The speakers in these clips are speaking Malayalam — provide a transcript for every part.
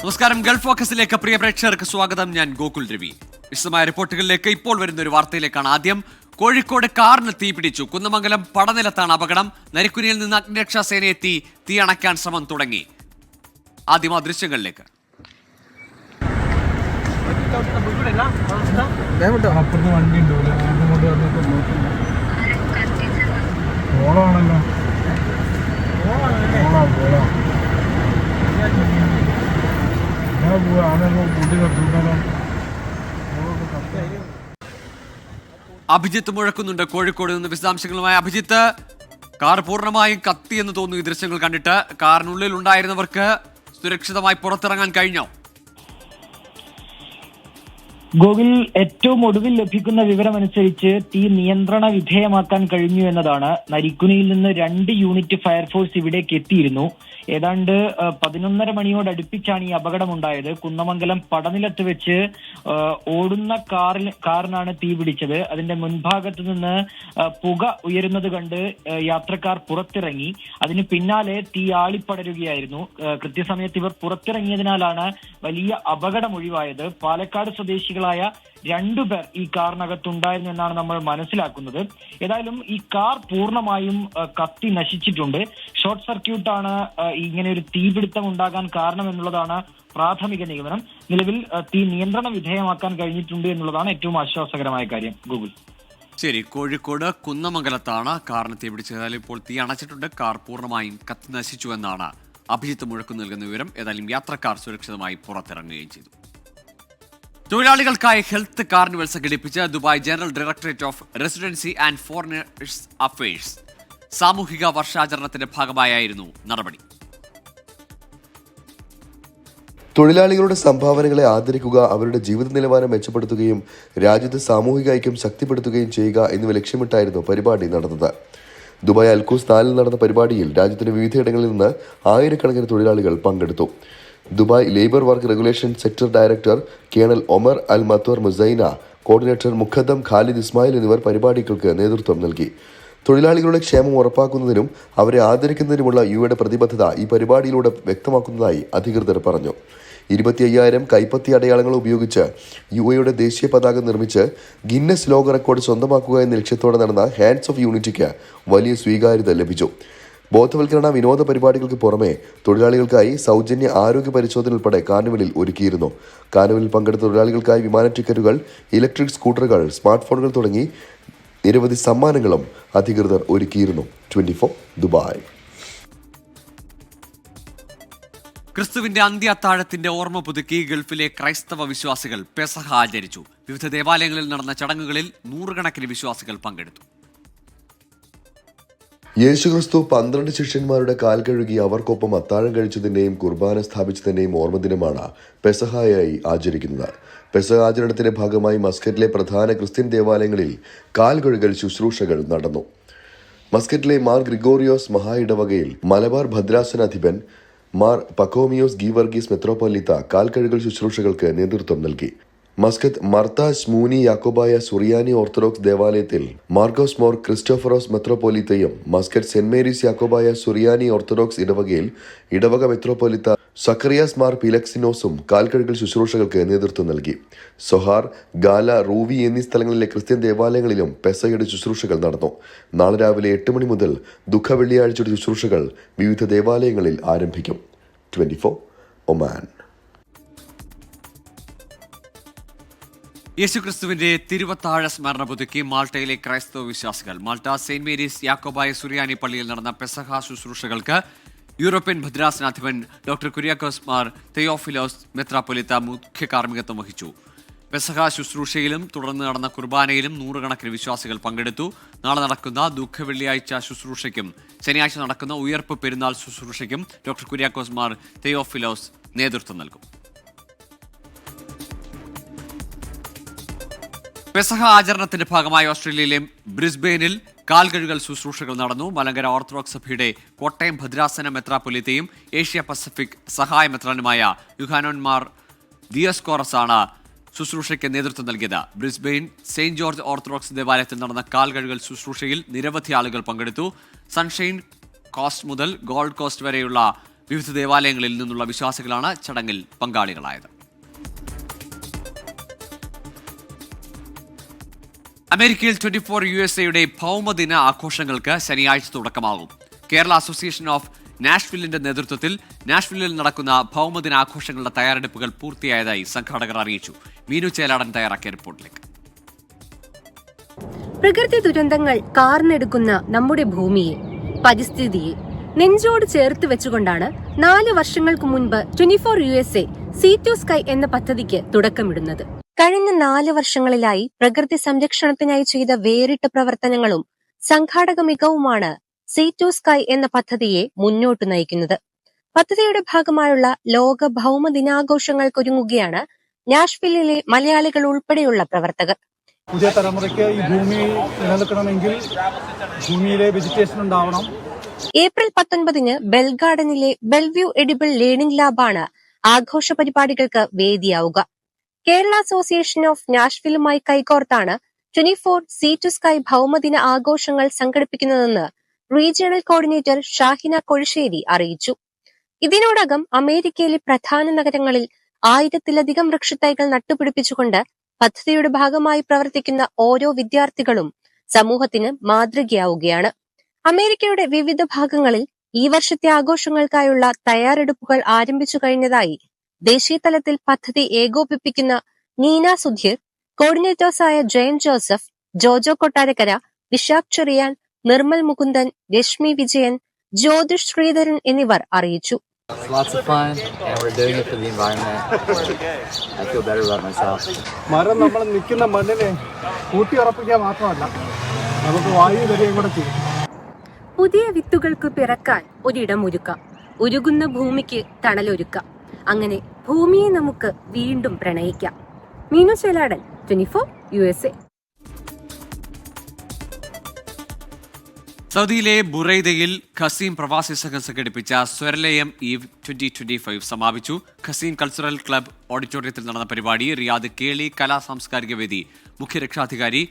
നമസ്കാരം. ഗൾഫ് ഫോക്കസിലേക്ക് പ്രിയ പ്രേക്ഷകർക്ക് സ്വാഗതം. ഞാൻ ഗോകുൽ രവി. വിശദമായ റിപ്പോർട്ടുകളിലേക്ക് ഇപ്പോൾ വരുന്ന ഒരു വാർത്തയിലേക്കാണ്. ആദ്യം കോഴിക്കോട് കാറിന് തീപിടിച്ചു. കുന്നമംഗലം പടനിലത്താണ് അപകടം. നരിക്കുനിയിൽ നിന്ന് അഗ്നിരക്ഷാ സേന എത്തി തീ അണയ്ക്കാൻ ശ്രമം തുടങ്ങി. ആദ്യം ആ ദൃശ്യങ്ങളിലേക്ക്. അഭിജിത്ത് മുഴക്കുന്നുണ്ട് കോഴിക്കോട് നിന്ന് വിശദാംശങ്ങളുമായി. അഭിജിത്ത്, കാർ പൂർണ്ണമായും കത്തി എന്ന് തോന്നുന്നു ഈ ദൃശ്യങ്ങൾ കണ്ടിട്ട്. കാറിനുള്ളിൽ ഉണ്ടായിരുന്നവർക്ക് സുരക്ഷിതമായി പുറത്തിറങ്ങാൻ കഴിഞ്ഞോ? ഗോകുൽ, ഏറ്റവും ഒടുവിൽ ലഭിക്കുന്ന വിവരമനുസരിച്ച് തീ നിയന്ത്രണ വിധേയമാക്കാൻ കഴിഞ്ഞു എന്നതാണ്. നരിക്കുനിയിൽ നിന്ന് 2 യൂണിറ്റ് ഫയർഫോഴ്സ് ഇവിടേക്ക് എത്തിയിരുന്നു. ഏതാണ്ട് 11:30 മണിയോടടുപ്പിച്ചാണ് ഈ അപകടമുണ്ടായത്. കുന്നമംഗലം പടനിലത്ത് വെച്ച് ഓടുന്ന കാറിനാണ് തീ പിടിച്ചത്. അതിന്റെ മുൻഭാഗത്ത് നിന്ന് പുക ഉയരുന്നത് കണ്ട് യാത്രക്കാർ പുറത്തിറങ്ങി. അതിന് പിന്നാലെ തീ ആളിപ്പടരുകയായിരുന്നു. കൃത്യസമയത്ത് ഇവർ പുറത്തിറങ്ങിയതിനാലാണ് വലിയ അപകടം ഒഴിവായത്. പാലക്കാട് സ്വദേശികളായ 2 പേർ ഈ കാറിനകത്തുണ്ടായിരുന്നു എന്നാണ് നമ്മൾ മനസ്സിലാക്കുന്നത്. ഏതായാലും ഈ കാർ പൂർണ്ണമായും കത്തി നശിച്ചിട്ടുണ്ട്. ഷോർട്ട് സർക്യൂട്ടാണ് ഇങ്ങനെ ഒരു തീപിടുത്തം ഉണ്ടാകാൻ കാരണം എന്നുള്ളതാണ് പ്രാഥമിക നിഗമനം. നിലവിൽ തീ നിയന്ത്രണ വിധേയമാക്കാൻ കഴിഞ്ഞിട്ടുണ്ട് എന്നുള്ളതാണ് ഏറ്റവും ആശ്വാസകരമായ കാര്യം. ഗൂഗിൾ. ശരി, കോഴിക്കോട് കുന്നമംഗലത്താണ് കാറിന് തീപിടിച്ചത്. ഇപ്പോൾ തീ അണച്ചിട്ടുണ്ട്. കാർ പൂർണ്ണമായും കത്തി നശിച്ചു എന്നാണ് അഭിജിത്ത് മുഴക്കു നൽകുന്ന വിവരം. ഏതായാലും യാത്രക്കാർ സുരക്ഷിതമായി പുറത്തിറങ്ങുകയും ചെയ്തു. തൊഴിലാളികൾക്കായി ഹെൽത്ത് കാർണിവൽ സംഘടിപ്പിച്ച Dubai general directorate of residency and foreigners affairs സാമൂഹിക വർഷാചരണത്തിന്റെ ഭാഗമായായിരുന്നു നടപടി. തൊഴിലാളികളുടെ സംഭാവനകളെ ആദരിക്കുക, അവരുടെ ജീവിത നിലവാരം മെച്ചപ്പെടുത്തുകയും രാജ്യത്ത് സാമൂഹിക ഐക്യം ശക്തിപ്പെടുത്തുകയും ചെയ്യുക എന്നിവ ലക്ഷ്യമിട്ടായിരുന്നു പരിപാടി നടന്നത്. ദുബായ് അൽക്കൂസ് 4 നടന്ന പരിപാടിയിൽ രാജ്യത്തിന്റെ വിവിധയിടങ്ങളിൽ നിന്ന് ആയിരക്കണക്കിന് തൊഴിലാളികൾ പങ്കെടുത്തു. Dubai labour work regulation sector director colonel Omar Al മത്തോർ മുസൈന, കോർഡിനേറ്റർ മുഖദ്ദം ഖാലിദ് ഇസ്മായിൽ എന്നിവർ പരിപാടികൾക്ക് നേതൃത്വം നൽകി. തൊഴിലാളികളുടെ ക്ഷേമം ഉറപ്പാക്കുന്നതിനും അവരെ ആദരിക്കുന്നതിനുമുള്ള യുടെ പ്രതിബദ്ധത ഈ പരിപാടിയിലൂടെ വ്യക്തമാക്കുന്നതായി അധികൃതർ പറഞ്ഞു. 25,000 കൈപ്പത്തി അടയാളങ്ങൾ ഉപയോഗിച്ച് യുടെ ദേശീയ പതാക നിർമ്മിച്ച് ഗിന്നസ് ലോക റെക്കോർഡ് സ്വന്തമാക്കുക എന്ന ലക്ഷ്യത്തോടെ നടന്ന ഹാൻഡ്സ് ഓഫ് യൂണിറ്റിക്ക് വലിയ സ്വീകാര്യത ലഭിച്ചു. ബോധവൽക്കരണ വിനോദ പരിപാടികൾക്ക് പുറമെ തൊഴിലാളികൾക്കായി സൗജന്യ ആരോഗ്യ പരിശോധന ഉൾപ്പെടെ കാർണിവലിൽ ഒരുക്കിയിരുന്നു. കാർണിവലിൽ പങ്കെടുത്ത തൊഴിലാളികൾക്കായി വിമാന ടിക്കറ്റുകൾ, ഇലക്ട്രിക് സ്കൂട്ടറുകൾ, സ്മാർട്ട് ഫോണുകൾ തുടങ്ങി നിരവധി സമ്മാനങ്ങളും അധികൃതർ ഒരുക്കിയിരുന്നു. 24 ദുബായ്. ക്രിസ്തുവിന്റെ അന്ത്യാത്താഴത്തിന്റെ ഓർമ്മ പുതുക്കി ഗൾഫിലെ ക്രൈസ്തവ വിശ്വാസികൾ പെസഹ ആചരിച്ചു. വിവിധ ദേവാലയങ്ങളിൽ നടന്ന ചടങ്ങുകളിൽ നൂറുകണക്കിന് വിശ്വാസികൾ പങ്കെടുത്തു. യേശുക്രിസ്തു 12 ശിഷ്യന്മാരുടെ കാൽ കഴുകി അവർക്കൊപ്പം അത്താഴം കഴിച്ചതിന്റെയും കുർബാന സ്ഥാപിച്ചതിന്റെയും ഓർമ്മദിനമാണ് പെസഹായായി ആചരിക്കുന്നത്. പെസഹ ആചരണത്തിന്റെ ഭാഗമായി മസ്കറ്റിലെ പ്രധാന ക്രിസ്ത്യൻ ദേവാലയങ്ങളിൽ കാൽ കഴുകൽ ശുശ്രൂഷകൾ നടന്നു. മസ്കറ്റിലെ മാർ ഗ്രിഗോറിയോസ് മഹാ ഇടവകയിൽ മലബാർ ഭദ്രാസനാധിപൻ മാർ പക്കോമിയോസ് ഗീവർഗീസ് മെത്രോപൊലീത്ത കാൽ കഴുകൽ ശുശ്രൂഷകൾക്ക് നേതൃത്വം നൽകി. മസ്കത്ത് മർത്താസ് മൂനി യാക്കോബായ സുറിയാനി ഓർത്തഡോക്സ് ദേവാലയത്തിൽ മാർക്കോസ് മോർ ക്രിസ്റ്റോഫറോസ് മെത്രോപൊലീത്തയും, Muscat Saint Mary's Yakobaya Suriyani Orthodox ഇടവകയിൽ ഇടവക മെത്രോപൊലീത്ത സക്കറിയാസ് മാർ പിലക്സിനോസും കാൽക്കഴുകൽ ശുശ്രൂഷകൾക്ക് നേതൃത്വം നൽകി. സൊഹാർ, ഗാല, റൂവി എന്നീ സ്ഥലങ്ങളിലെ ക്രിസ്ത്യൻ ദേവാലയങ്ങളിലും പെസഹയുടെ ശുശ്രൂഷകൾ നടന്നു. നാളെ രാവിലെ 8 മണി മുതൽ ദുഃഖ വെള്ളിയാഴ്ചയുടെ ശുശ്രൂഷകൾ വിവിധ ദേവാലയങ്ങളിൽ ആരംഭിക്കും. 24 ഒമാൻ. യേശുക്രിസ്തുവിന്റെ തിരുവത്താഴ സ്മരണ പുതുക്കി മാൾട്ടയിലെ ക്രൈസ്തവ വിശ്വാസികൾ. മാൾട്ട സെന്റ് മേരീസ് യാക്കോബായ സുറിയാനി പള്ളിയിൽ നടന്ന പെസഹ ശുശ്രൂഷകൾക്ക് യൂറോപ്യൻ ഭദ്രാസനാധിപൻ ഡോക്ടർ കുര്യാക്കോസ് മാർ തെയോഫിലോസ് മെത്രാപ്പൊലീത്ത മുഖ്യ കാർമ്മികത്വം വഹിച്ചു. പെസഹ ശുശ്രൂഷയിലും തുടർന്ന് നടന്ന കുർബാനയിലും നൂറുകണക്കിന് വിശ്വാസികൾ പങ്കെടുത്തു. നാളെ നടക്കുന്ന ദുഃഖ വെള്ളിയാഴ്ച ശുശ്രൂഷയ്ക്കും ശനിയാഴ്ച നടക്കുന്ന ഉയർപ്പ് പെരുന്നാൾ ശുശ്രൂഷയ്ക്കും ഡോക്ടർ കുര്യാക്കോസ് മാർ തെയോഫിലോസ് നേതൃത്വം നൽകും. പെസഹ ആചരണത്തിന്റെ ഭാഗമായി ഓസ്ട്രേലിയയിലെ ബ്രിസ്ബെയിനിൽ കാൽകഴുകൽ ശുശ്രൂഷകൾ നടന്നു. മലങ്കര ഓർത്തഡോക്സ് സഭയുടെ കോട്ടയം ഭദ്രാസന മെത്രാപ്പൊലീത്തയും ഏഷ്യ പസഫിക് സഹായ മെത്രാനുമായ യുഹാനോൻ മാർ ദിയോസ്കോറസ് ആണ് ശുശ്രൂഷയ്ക്ക് നേതൃത്വം നൽകിയത്. ബ്രിസ്ബെയിൻ സെയിന്റ് ജോർജ് ഓർത്തഡോക്സ് ദേവാലയത്തിൽ നടന്ന കാൽകഴുകൽ ശുശ്രൂഷയിൽ നിരവധി ആളുകൾ പങ്കെടുത്തു. സൺഷൈൻ കോസ്റ്റ് മുതൽ ഗോൾഡ് കോസ്റ്റ് വരെയുള്ള വിവിധ ദേവാലയങ്ങളിൽ നിന്നുള്ള വിശ്വാസികളാണ് ചടങ്ങിൽ പങ്കാളികളായത്. അമേരിക്കയിൽ 24 USA ഭൗമദിന ആഘോഷങ്ങൾക്ക് ശനിയാഴ്ച തുടക്കമാകും. കേരള അസോസിയേഷൻ ഓഫ് നാഷ്വില്ലിന്റെ നേതൃത്വത്തിൽ നാഷ്വില്ലിൽ നടക്കുന്ന ഭൗമദിനാഘോഷങ്ങളുടെ തയ്യാറെടുപ്പുകൾ പൂർത്തിയായതായി സംഘാടകർ അറിയിച്ചു. മീനു ചേലാടൻ തയ്യാറാക്കിയ റിപ്പോർട്ടിലേക്ക്. പ്രകൃതി ദുരന്തങ്ങൾ കാർന്നെടുക്കുന്ന നമ്മുടെ ഭൂമിയെ, പരിസ്ഥിതിയെ നെഞ്ചോട് ചേർത്ത് വെച്ചുകൊണ്ടാണ് 4 വർഷങ്ങൾക്ക് മുൻപ് 24 USA സീ ടു സ്കൈ എന്ന പദ്ധതിക്ക് തുടക്കമിടുന്നത്. കഴിഞ്ഞ 4 വർഷങ്ങളിലായി പ്രകൃതി സംരക്ഷണത്തിനായി ചെയ്ത വേറിട്ട പ്രവർത്തനങ്ങളും സംഘാടക മികവുമാണ് സീ ടു സ്കൈ എന്ന പദ്ധതിയെ മുന്നോട്ട് നയിക്കുന്നത്. പദ്ധതിയുടെ ഭാഗമായുള്ള ലോക ഭൗമ ദിനാഘോഷങ്ങൾക്കൊരുങ്ങുകയാണ് നാഷ്വില്ലിലെ മലയാളികൾ ഉൾപ്പെടെയുള്ള പ്രവർത്തകർ. പുതിയ തലമുറയ്ക്ക് ഈ ഭൂമി നിലനിൽക്കണമെങ്കിൽ ഭൂമിയിലെ വെജിറ്റേഷൻ ഉണ്ടാവണം. ഏപ്രിൽ 19 ബെൽഗാർഡനിലെ ബെൽവ്യൂ എഡിബിൾ ലേണിംഗ് ലാബാണ് ആഘോഷ പരിപാടികൾക്ക് വേദിയാവുക. കേരള അസോസിയേഷൻ ഓഫ് നാഷ്വില്ലുമായി കൈകോർത്താണ് 24 സീ ടു സ്കൈ ഭൗമദിന ആഘോഷങ്ങൾ സംഘടിപ്പിക്കുന്നതെന്ന് റീജിയണൽ കോർഡിനേറ്റർ ഷാഹിന കൊഴിശ്ശേരി അറിയിച്ചു. ഇതിനോടകം അമേരിക്കയിലെ പ്രധാന നഗരങ്ങളിൽ 1000-ലധികം വൃക്ഷത്തൈകൾ നട്ടുപിടിപ്പിച്ചുകൊണ്ട് പദ്ധതിയുടെ ഭാഗമായി പ്രവർത്തിക്കുന്ന ഓരോ വിദ്യാർത്ഥികളും സമൂഹത്തിന് മാതൃകയാവുകയാണ്. അമേരിക്കയുടെ വിവിധ ഭാഗങ്ങളിൽ ഈ വർഷത്തെ ആഘോഷങ്ങൾക്കായുള്ള തയ്യാറെടുപ്പുകൾ ആരംഭിച്ചു കഴിഞ്ഞതായി ദേശീയ തലത്തിൽ പദ്ധതി ഏകോപിപ്പിക്കുന്ന നീന സുധീർ, കോർഡിനേറ്റേഴ്സായ ജയൻ ജോസഫ്, ജോജോ കൊട്ടാരക്കര, വിശാഖ് ചെറിയാൻ, നിർമ്മൽ മുകുന്ദൻ, രശ്മി വിജയൻ, ജ്യോതിഷ് ശ്രീധരൻ എന്നിവർ അറിയിച്ചു. മരം നമ്മൾ നിൽക്കുന്ന മണ്ണിനെ കൂട്ടിയുറപ്പിക്കാൻ മാത്രമല്ല നമുക്ക് വായു വരികയും കൂടെ ചെയ്യും. പുതിയ വിത്തുകൾക്ക് പിറക്കാൻ ഒരിടം ഒരുക്കാം, ഉരുകുന്ന ഭൂമിക്ക് തണലൊരുക്കാം. അങ്ങനെ ഭൂമിയെ നമുക്ക് വീണ്ടും പ്രണയിക്കാം. മീനു ചേലാടൻ, 24 USA. സൗദിയിലെ ബുറൈദയിൽ ഖസീം പ്രവാസി സംഘം സംഘടിപ്പിച്ച സ്വരലയം ഈവ് 2025 സമാപിച്ചു. ഖസീം കൾച്ചറൽ ക്ലബ് ഓഡിറ്റോറിയത്തിൽ നടന്ന പരിപാടി റിയാദ് കേളി കലാ സാംസ്കാരിക വേദി മുഖ്യ രക്ഷാധികാരി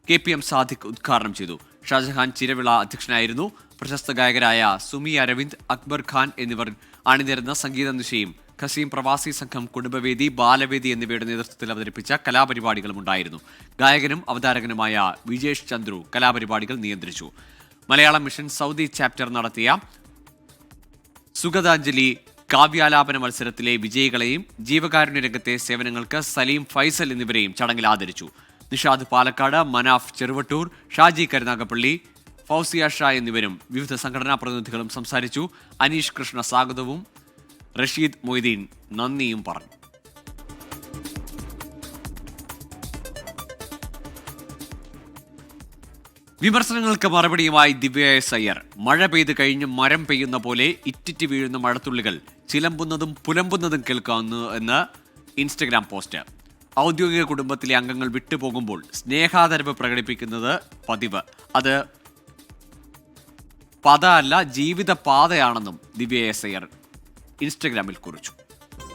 KPM സാദിഖ് ഉദ്ഘാടനം ചെയ്തു. ഷാജഹാൻ ചിരവിള അധ്യക്ഷനായിരുന്നു. പ്രശസ്ത ഗായകരായ സുമി അരവിന്ദ്, അക്ബർ ഖാൻ എന്നിവർ അണിനിരന്ന സംഗീത നിശയും ഖസീം പ്രവാസി സംഘം കുടുംബവേദി, ബാലവേദി എന്നിവയുടെ നേതൃത്വത്തിൽ അവതരിപ്പിച്ച കലാപരിപാടികളും ഉണ്ടായിരുന്നു. ഗായകനും അവതാരകനുമായ വിജേഷ് ചന്ദ്രു കലാപരിപാടികൾ നിയന്ത്രിച്ചു. മലയാളം മിഷൻ സൗദി ചാപ്റ്റർ നടത്തിയ സുഗതാഞ്ജലി കാവ്യാലാപന മത്സരത്തിലെ വിജയികളെയും ജീവകാരുണ്യ രംഗത്തെ സേവനങ്ങൾക്ക് സലീം ഫൈസൽ എന്നിവരെയും ചടങ്ങിൽ ആദരിച്ചു. നിഷാദ് പാലക്കാട്, മനാഫ് ചെറുവട്ടൂർ, ഷാജി കരുനാഗപ്പള്ളി, ഫൗസിയ ഷാ എന്നിവരും വിവിധ സംഘടനാ പ്രതിനിധികളും സംസാരിച്ചു. അനീഷ് കൃഷ്ണ സ്വാഗതവും റഷീദ് മൊയ്തീൻ നന്ദിയും പറഞ്ഞു. വിമർശനങ്ങൾക്ക് മറുപടിയുമായി ദിവ്യ എസ് അയ്യർ. മഴ പെയ്ത് കഴിഞ്ഞ് മരം പെയ്യുന്ന പോലെ ഇറ്റിറ്റ് വീഴുന്ന മഴത്തുള്ളികൾ ചിലമ്പുന്നതും പുലമ്പുന്നതും കേൾക്കാവുന്നു എന്ന് ഇൻസ്റ്റഗ്രാം പോസ്റ്റ്. ഔദ്യോഗിക കുടുംബത്തിലെ അംഗങ്ങൾ വിട്ടുപോകുമ്പോൾ സ്നേഹാദരവ് പ്രകടിപ്പിക്കുന്നത് പതിവ്. അത് പദ അല്ല, ജീവിത പാതയാണെന്നും ദിവ്യ എസ് അയ്യർ ഇൻസ്റ്റഗ്രാമിൽ കുറിച്ചു.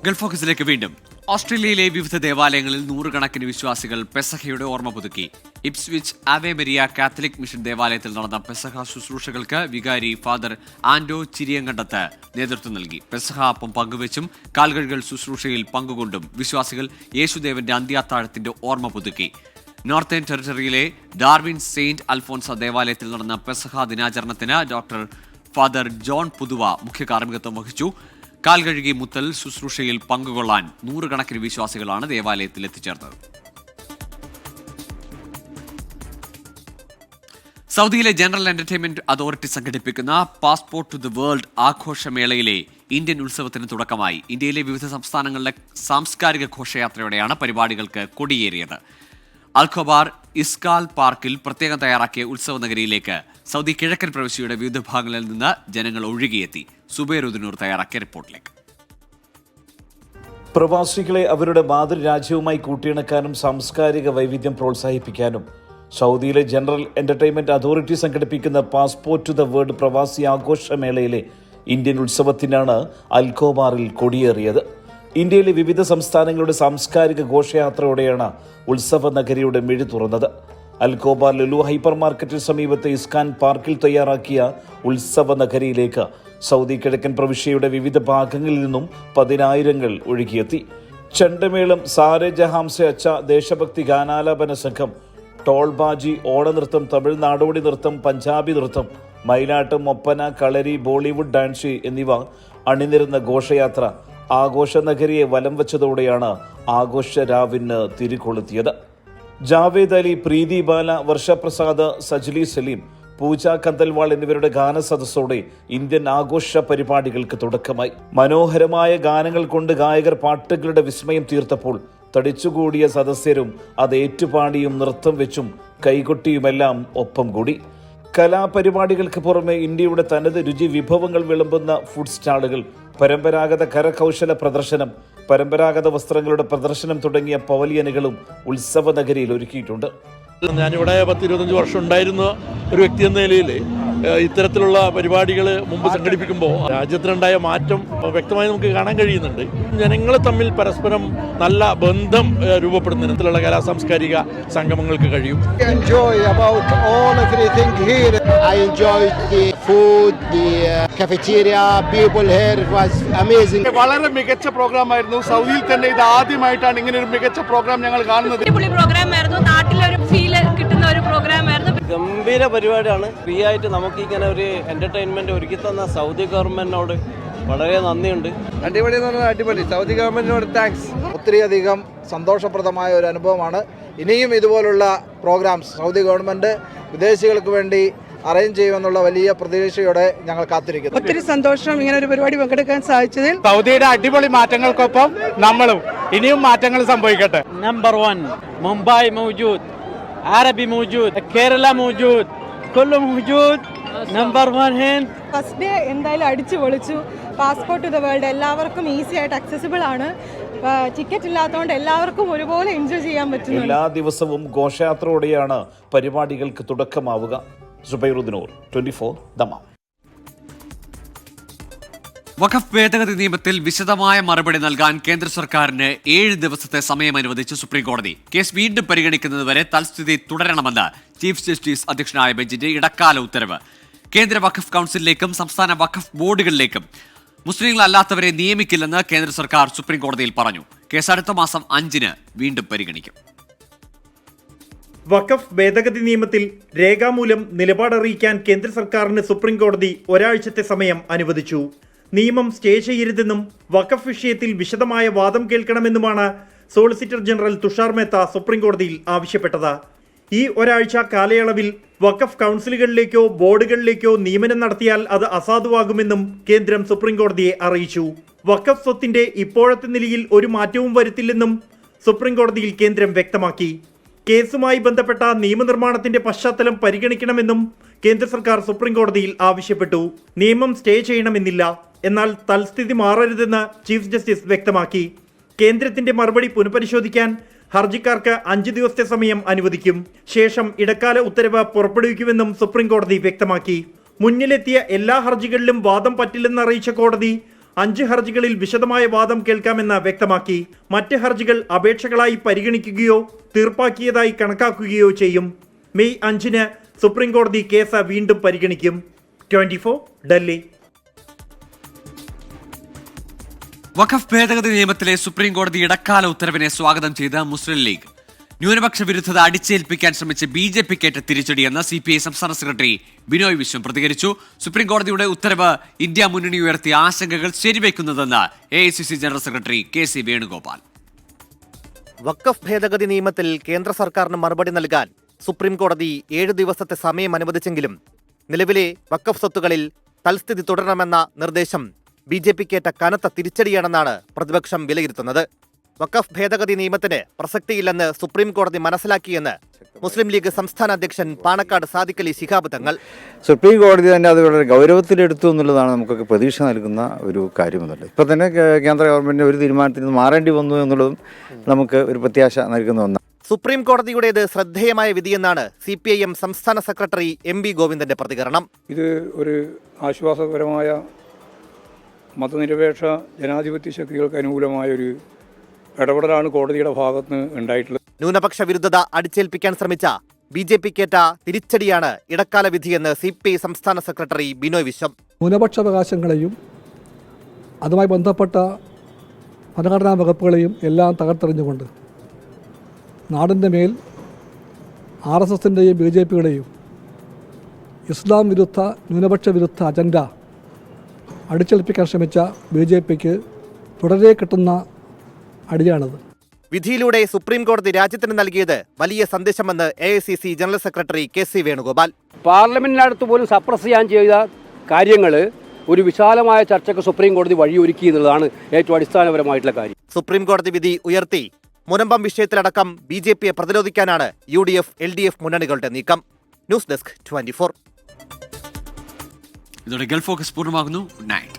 ഗൾഫ് ഫോക്കസിലേക്ക് വീണ്ടും. ഓസ്ട്രേലിയയിലെ വിവിധ ദേവാലയങ്ങളിൽ നൂറുകണക്കിന് വിശ്വാസികൾ പെസഹയുടെ ഓർമ്മ പുതുക്കി. Ipswich Ave Maria Catholic mission ദേവാലയത്തിൽ നടന്ന പെസഹ ശുശ്രൂഷകൾക്ക് വികാരി ഫാദർ ആൻഡോ ചിരിയങ്കണ്ടത്ത് നേതൃത്വം നൽകി. പെസഹ അപ്പം പങ്കുവച്ചും കാൽകഴുകൽ ശുശ്രൂഷയിൽ പങ്കുകൊണ്ടും വിശ്വാസികൾ യേശുദേവന്റെ അന്ത്യാത്താഴത്തിന്റെ ഓർമ്മ പുതുക്കി. നോർത്തേൺ ടെറിട്ടറിയിലെ ഡാർവിൻ സെയിന്റ് അൽഫോൻസ ദേവാലയത്തിൽ നടന്ന പെസഹ ദിനാചരണത്തിന് ഡോക്ടർ ഫാദർ ജോൺ പുതുവ മുഖ്യ കാർമ്മികത്വം വഹിച്ചു. കാൽകഴുകി മുത്തൽ ശുശ്രൂഷയിൽ പങ്കുകൊള്ളാൻ നൂറുകണക്കിന് വിശ്വാസികളാണ് ദേവാലയത്തിൽ എത്തിച്ചേർന്നത്. സൗദിയിലെ ജനറൽ എന്റർടൈൻമെന്റ് അതോറിറ്റി സംഘടിപ്പിക്കുന്ന പാസ്പോർട്ട് ടു ദി വേൾഡ് ആഘോഷമേളയിലെ ഇന്ത്യൻ ഉത്സവത്തിന് തുടക്കമായി. ഇന്ത്യയിലെ വിവിധ സംസ്ഥാനങ്ങളിലെ സാംസ്കാരിക ഘോഷയാത്രയോടെയാണ് പരിപാടികൾക്ക് കൊടിയേറിയത്. അൽഖോബാർ ഇസ്കാൽ പാർക്കിൽ പ്രത്യേകം തയ്യാറാക്കിയ ഉത്സവ നഗരിയിലേക്ക് സൗദി കിഴക്കൻ പ്രവിശ്യയുടെ വിവിധ ഭാഗങ്ങളിൽ നിന്ന് ജനങ്ങൾ ഒഴുകിയെത്തി. സുബൈറുദ്ദീനൂർ തയ്യാറാക്കിയ റിപ്പോർട്ടിലേക്ക്. പ്രവാസികളെ അവരുടെ മാതൃരാജ്യവുമായി കൂട്ടിയിണക്കാനും സാംസ്കാരിക വൈവിധ്യം പ്രോത്സാഹിപ്പിക്കാനും സൗദിയിലെ ജനറൽ എന്റർടൈൻമെന്റ് അതോറിറ്റി സംഘടിപ്പിക്കുന്ന പാസ്പോർട്ട് ടു ദ വേൾഡ് പ്രവാസി ആഘോഷമേളയിലെ ഇന്ത്യൻ ഉത്സവത്തിനാണ് അൽഖോബാറിൽ കൊടിയേറിയത്. ഇന്ത്യയിലെ വിവിധ സംസ്ഥാനങ്ങളുടെ സാംസ്കാരിക ഘോഷയാത്രയോടെയാണ് ഉത്സവ നഗരിയുടെ മിഴി തുറന്നത്. അൽഖോബാർ ലുലു ഹൈപ്പർ മാർക്കറ്റിന് സമീപത്തെ ഇസ്കാൻ പാർക്കിൽ തയ്യാറാക്കിയ ഉത്സവ നഗരിയിലേക്ക് സൗദി കിഴക്കൻ പ്രവിശ്യയുടെ വിവിധ ഭാഗങ്ങളിൽ നിന്നും പതിനായിരങ്ങൾ ഒഴുകിയെത്തി. ചെണ്ടമേളം, സാരെ ജഹാംസെ അച്ച, ദേശഭക്തി ഗാനാലാപന സംഘം, ടോൾബാജി, ഓണനൃത്തം, തമിഴ് നാടോടി നൃത്തം, പഞ്ചാബി നൃത്തം, മയിലാട്ടം, ഒപ്പന, കളരി, ബോളിവുഡ് ഡാൻസ് എന്നിവ അണിനിരുന്ന ഘോഷയാത്ര ആഘോഷ നഗരിയെ വലം വച്ചതോടെയാണ് ആഘോഷ രാവിന് തിരികൊളുത്തിയത്. ജാവേദ് അലി, പ്രീതി ബാല, വർഷപ്രസാദ്, സജ്ലി സലീം, പൂജ കന്തൽവാൾ എന്നിവരുടെ ഗാനസദസ്സോടെ ഇന്ത്യൻ ആഘോഷ പരിപാടികൾക്ക് തുടക്കമായി. മനോഹരമായ ഗാനങ്ങൾ കൊണ്ട് ഗായകർ പാട്ടുകളുടെ വിസ്മയം തീർത്തപ്പോൾ തടിച്ചുകൂടിയ സദസ്യരും അത് ഏറ്റുപാടിയും നൃത്തം വെച്ചും കൈകൊട്ടിയുമെല്ലാം ഒപ്പം കൂടി. കലാപരിപാടികൾക്ക് പുറമെ ഇന്ത്യയുടെ തനത് രുചി വിഭവങ്ങൾ വിളമ്പുന്ന ഫുഡ് സ്റ്റാളുകൾ, പരമ്പരാഗത കരകൗശല പ്രദർശനം, പരമ്പരാഗത വസ്ത്രങ്ങളുടെ പ്രദർശനം തുടങ്ങിയ പവലിയനുകളും ഉത്സവ നഗരിയിൽ ഒരുക്കിയിട്ടുണ്ട്. ഞാനിവിടെ 10-25 വർഷം ഉണ്ടായിരുന്ന ഒരു വ്യക്തി എന്ന നിലയിൽ ഇത്തരത്തിലുള്ള പരിപാടികൾ മുമ്പ് സംഘടിപ്പിക്കുമ്പോൾ രാജ്യത്തിനുണ്ടായ മാറ്റം വ്യക്തമായി നമുക്ക് കാണാൻ കഴിയുന്നുണ്ട്. ജനങ്ങൾ തമ്മിൽ പരസ്പരം നല്ല ബന്ധം രൂപപ്പെടുന്ന ഇത്തരത്തിലുള്ള കലാ സാംസ്കാരിക സംഗമങ്ങൾക്ക് കഴിയും. വളരെ മികച്ച പ്രോഗ്രാം ആയിരുന്നു. സൗദിയിൽ തന്നെ ഇത് ആദ്യമായിട്ടാണ് ഇങ്ങനെ ഒരു മികച്ച പ്രോഗ്രാം ഞങ്ങൾ കാണുന്നത്. നാട്ടിലൊരു ഫീല് കിട്ടുന്ന ഒരു പ്രോഗ്രാമായിരുന്നു. ഗംഭീര പരിപാടിയാണ്. ഫ്രീ ആയിട്ട് നമുക്ക് ഇങ്ങനെ ഒരു എന്റർടൈൻമെന്റ് ഒരുക്കി തന്ന സൗദി ഗവൺമെന്റിനോട് വളരെ നന്ദിയുണ്ട്. അടിപൊളി എന്ന് പറഞ്ഞാൽ അടിപൊളി. സൗദി ഗവൺമെന്റിനോട് താങ്ക്സ്. ഒത്തിരിയധികം സന്തോഷപ്രദമായ ഒരു അനുഭവമാണ്. ഇനിയും ഇതുപോലുള്ള പ്രോഗ്രാംസ് സൗദി ഗവൺമെന്റ് വിദേശികൾക്ക് വേണ്ടി അറേഞ്ച് ചെയ്യുമെന്നുള്ള വലിയ പ്രതീക്ഷയോടെ ഞങ്ങൾ കാത്തിരിക്കുന്നു. ഒത്തിരി സന്തോഷം ഇങ്ങനെ ഒരു പരിപാടി പങ്കെടുക്കാൻ സാധിച്ചതിൽ. സൗദിയുടെ അടിപൊളി മാറ്റങ്ങൾക്കൊപ്പം നമ്മളും ഇനിയും മാറ്റങ്ങൾ സംഭവിക്കട്ടെ. നമ്പർ 1 മുംബൈ മൗജൂദ്, അറബി മൗജൂദ്, കേരള മൗജൂദ്, കൊല്ലം മൗജൂദ്, നമ്പർ 1 ഹിന്ദ്. ഫസ്റ്റ് ഡേ എന്തായാലും അടിച്ചു പൊളിച്ചു. പാസ്പോർട്ട് ടു ദ വേൾഡ് എല്ലാവർക്കും ഈസി ആയിട്ട് അക്സസിബിൾ ആണ്. ടിക്കറ്റ് ഇല്ലാത്തതുകൊണ്ട് എല്ലാവർക്കും ഒരുപോലെ എൻജോയ് ചെയ്യാൻ പറ്റും. എല്ലാ ദിവസവും ഘോഷയാത്രയോടെയാണ് പരിപാടികൾക്ക് തുടക്കമാവുക. സുബൈറുദ്ദീനൂർ, 24 ദമാം. വഖഫ് ഭേദഗതി നിയമത്തിൽ വിശദമായ മറുപടി നൽകാൻ കേന്ദ്ര സർക്കാരിന് 7 ദിവസത്തെ സമയം അനുവദിച്ച് സുപ്രീംകോടതി. കേസ് വീണ്ടും പരിഗണിക്കുന്നതുവരെ തൽസ്ഥിതി തുടരണമെന്ന് ചീഫ് ജസ്റ്റിസ് അധ്യക്ഷനായ ബെഞ്ചിന്റെ ഇടക്കാല ഉത്തരവ്. കേന്ദ്ര വഖഫ് കൗൺസിലിലേക്കും സംസ്ഥാന വഖഫ് ബോർഡുകളിലേക്കും മുസ്ലിങ്ങളല്ലാത്തവരെ നിയമിക്കില്ലെന്ന് കേന്ദ്ര സർക്കാർ സുപ്രീംകോടതിയിൽ പറഞ്ഞു. കേസ് അടുത്ത മാസം 5-ന് വീണ്ടും പരിഗണിക്കും. വഖഫ് ഭേദഗതി നിയമത്തിൽ രേഖാമൂലം നിലപാടറിയിക്കാൻ കേന്ദ്ര സർക്കാരിന് സുപ്രീംകോടതി ഒരാഴ്ചത്തെ സമയം അനുവദിച്ചു. നിയമം സ്റ്റേ ചെയ്യരുതെന്നും വഖഫ് വിഷയത്തിൽ വിശദമായ വാദം കേൾക്കണമെന്നുമാണ് സോളിസിറ്റർ ജനറൽ തുഷാർ മേത്ത സുപ്രീംകോടതിയിൽ ആവശ്യപ്പെട്ടത്. ഈ ഒരാഴ്ച കാലയളവിൽ വഖഫ് കൗൺസിലുകളിലേക്കോ ബോർഡുകളിലേക്കോ നിയമനം നടത്തിയാൽ അത് അസാധുവാകുമെന്നും കേന്ദ്രം സുപ്രീംകോടതിയെ അറിയിച്ചു. വഖഫ് സ്വത്തിന്റെ ഇപ്പോഴത്തെ നിലയിൽ ഒരു മാറ്റവും വരുത്തില്ലെന്നും സുപ്രീംകോടതിയിൽ കേന്ദ്രം വ്യക്തമാക്കി. കേസുമായി ബന്ധപ്പെട്ട നിയമനിർമ്മാണത്തിന്റെ പശ്ചാത്തലം പരിഗണിക്കണമെന്നും കേന്ദ്ര സർക്കാർ സുപ്രീംകോടതിയിൽ ആവശ്യപ്പെട്ടു. നിയമം സ്റ്റേ ചെയ്യണമെന്നില്ല, എന്നാൽ തൽസ്ഥിതി മാറരുതെന്ന് ചീഫ് ജസ്റ്റിസ് വ്യക്തമാക്കി. കേന്ദ്രത്തിന്റെ മറുപടി പുനഃപരിശോധിക്കാൻ ഹർജിക്കാർക്ക് 5 ദിവസത്തെ സമയം അനുവദിക്കും. ശേഷം ഇടക്കാല ഉത്തരവ് പുറപ്പെടുവിക്കുമെന്നും സുപ്രീംകോടതി വ്യക്തമാക്കി. മുന്നിലെത്തിയ എല്ലാ ഹർജികളിലും വാദം പറ്റില്ലെന്ന് അറിയിച്ച കോടതി 5 ഹർജികളിൽ വിശദമായ വാദം കേൾക്കാമെന്ന് വ്യക്തമാക്കി. മറ്റ് ഹർജികൾ അപേക്ഷകളായി പരിഗണിക്കുകയോ തീർപ്പാക്കിയതായി കണക്കാക്കുകയോ ചെയ്യും. മെയ് 5-ന് സുപ്രീംകോടതി കേസ് വീണ്ടും പരിഗണിക്കും. 24 ഡൽഹി. വഖഫ് ഭേദഗതി നിയമത്തിലെ സുപ്രീംകോടതി ഇടക്കാല ഉത്തരവിനെ സ്വാഗതം ചെയ്ത മുസ്ലിം ലീഗ്. ന്യൂനപക്ഷ വിരുദ്ധത അടിച്ചേൽപ്പിക്കാൻ ശ്രമിച്ച് BJPക്കേറ്റ തിരിച്ചടിയെന്ന് CPI സംസ്ഥാന സെക്രട്ടറി ബിനോയ് വിശ്വം പ്രതികരിച്ചു. സുപ്രീംകോടതിയുടെ ഉത്തരവ് ഇന്ത്യ മുന്നണി ഉയർത്തിയ ആശങ്കകൾ ശരിവെക്കുന്നതെന്ന് AICC general secretary KC Venugopal. വഖഫ് ഭേദഗതി നിയമത്തിൽ കേന്ദ്ര സർക്കാരിന് മറുപടി നൽകാൻ സുപ്രീംകോടതി 7 ദിവസത്തെ സമയം അനുവദിച്ചെങ്കിലും നിലവിലെ വഖഫ് സ്വത്തുകളിൽ തൽസ്ഥിതി തുടരണമെന്ന നിർദ്ദേശം BJPക്കേറ്റ കനത്ത തിരിച്ചടിയാണെന്നാണ് പ്രതിപക്ഷം വിലയിരുത്തുന്നത്. വഖഫ് ഭേദഗതി നിയമത്തിന് പ്രസക്തിയില്ലെന്ന് സുപ്രീംകോടതി മനസ്സിലാക്കിയെന്ന് മുസ്ലിം ലീഗ് സംസ്ഥാന അധ്യക്ഷൻ പാണക്കാട് സാദിഖ് അലി ശിഹാബ് തങ്ങൾ. സുപ്രീം കോടതി തന്നെ അത് വളരെ ഗൗരവത്തിലെടുത്തു എന്നുള്ളതാണ് നമുക്കൊക്കെ പ്രതീക്ഷ നൽകുന്ന ഒരു കാര്യമെന്നുള്ളത്. ഇപ്പം തന്നെ കേന്ദ്ര ഗവൺമെന്റിന് ഒരു തീരുമാനത്തിൽ നിന്ന് മാറേണ്ടി വന്നു എന്നുള്ളതും നമുക്ക് ഒരു പ്രത്യാശ നൽകുന്ന ഒന്നാണ്. സുപ്രീം കോടതിയുടേത് ശ്രദ്ധേയമായ വിധിയെന്നാണ് CPIM സംസ്ഥാന സെക്രട്ടറി MB ഗോവിന്ദന്റെ പ്രതികരണം. ഇത് ഒരു ആശ്വാസകരമായ മതനിരപേക്ഷ ജനാധിപത്യ ശക്തികൾക്ക് അനുകൂലമായ ഒരു ഇടപെടലാണ് കോടതിയുടെ ഭാഗത്ത് നിന്ന് ഉണ്ടായിട്ടുള്ളത്. ന്യൂനപക്ഷ വിരുദ്ധത അടിച്ചേൽപ്പിക്കാൻ ശ്രമിച്ച BJPക്കേറ്റ തിരിച്ചടിയാണ് ഇടക്കാല വിധിയെന്ന് CPI സംസ്ഥാന സെക്രട്ടറി ബിനോയ് വിശ്വം. ന്യൂനപക്ഷാവകാശങ്ങളെയും അതുമായി ബന്ധപ്പെട്ട ഭരണഘടനാ വകുപ്പുകളെയും എല്ലാം തകർത്തെറിഞ്ഞുകൊണ്ട് നാടിൻ്റെ മേൽ RSSൻ്റെയും BJPയുടെയും ഇസ്ലാം വിരുദ്ധ ന്യൂനപക്ഷ വിരുദ്ധ അജണ്ട അടിച്ചേൽപ്പിക്കാൻ ശ്രമിച്ച BJPക്ക് തുടരെ കിട്ടുന്ന അടിയാണത്. വിധിയിലൂടെ സുപ്രീം കോടതി രാജ്യത്തിന് നൽകിയത് വലിയ സന്ദേശമെന്ന് AICC general secretary KC Venugopal. പാർലമെന്റിനടുത്ത് പോലും സപ്രസ് ചെയ്യാൻ ചെയ്ത കാര്യങ്ങൾ ഒരു വിശാലമായ ചർച്ചയ്ക്ക് സുപ്രീം കോടതി വഴിയൊരുക്കി എന്നുള്ളതാണ് ഏറ്റവും അടിസ്ഥാനപരമായിട്ടുള്ള കാര്യം. സുപ്രീം കോടതി വിധി ഉയർത്തി മുനമ്പം വിഷയത്തിലടക്കം BJPയെ പ്രതിരോധിക്കാനാണ് UDF LDF മുന്നണികളുടെ നീക്കം. News desk 24. ഇതോടെ ഗൾഫ് ഫോക്കസ് പൂർണ്ണമാകുന്നു. നൈറ്റ്.